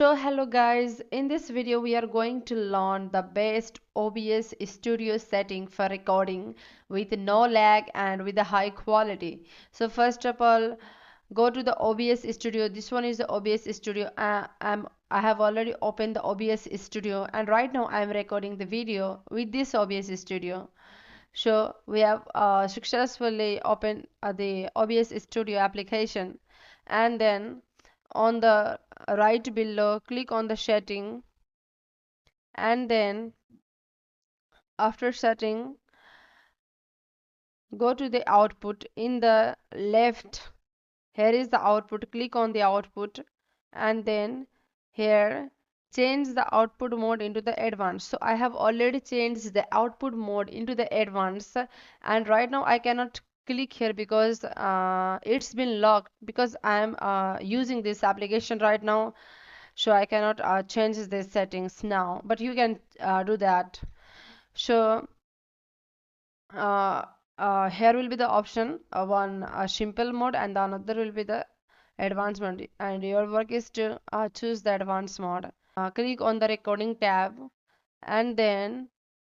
So hello guys, in this video we are going to learn the best OBS Studio setting for recording with no lag and with a high quality. So first of all, go to the OBS Studio. This one is the OBS Studio. I have already opened the OBS Studio and right now I am recording the video with this OBS Studio. So we have successfully opened the OBS Studio application, and then on the right below click on the setting, and then after setting go to the output. In the left, here is the output. Click on the output, and then here change the output mode into the advanced. So I have already changed the output mode into the advanced, and right now I cannot click here because it's been locked because I am using this application right now, so I cannot change the settings now, but you can do that. So uh, here will be the option, one simple mode and the another will be the advanced mode, and your work is to choose the advanced mode. Click on the recording tab, and then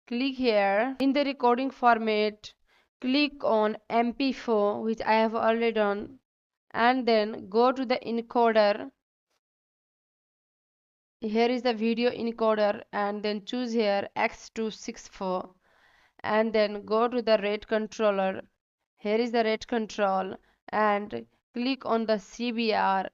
click here in the recording format, click on MP4, which I have already done, and then go to the encoder. Here is the video encoder, and then choose here X264, and then go to the rate controller. Here is the rate control, and click on the CBR,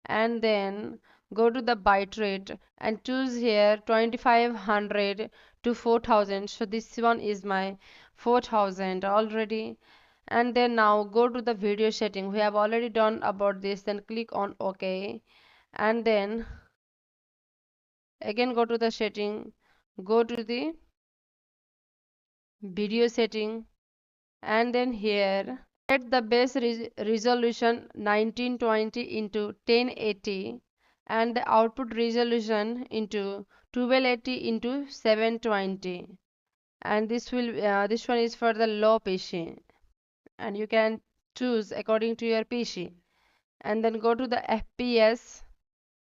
and then go to the bitrate and choose here 2500 to 4000. So this one is my 4000 already. And then now go to the video setting. We have already done about this. Then click on OK, and then again go to the setting, go to the video setting, and then here set the base resolution 1920 into 1080 and the output resolution into 1280 into 720, and this one is for the low PC, and you can choose according to your PC. And then go to the FPS.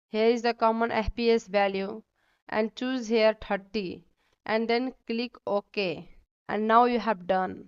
Here is the common FPS value, and choose here 30, and then click OK, and now you have done.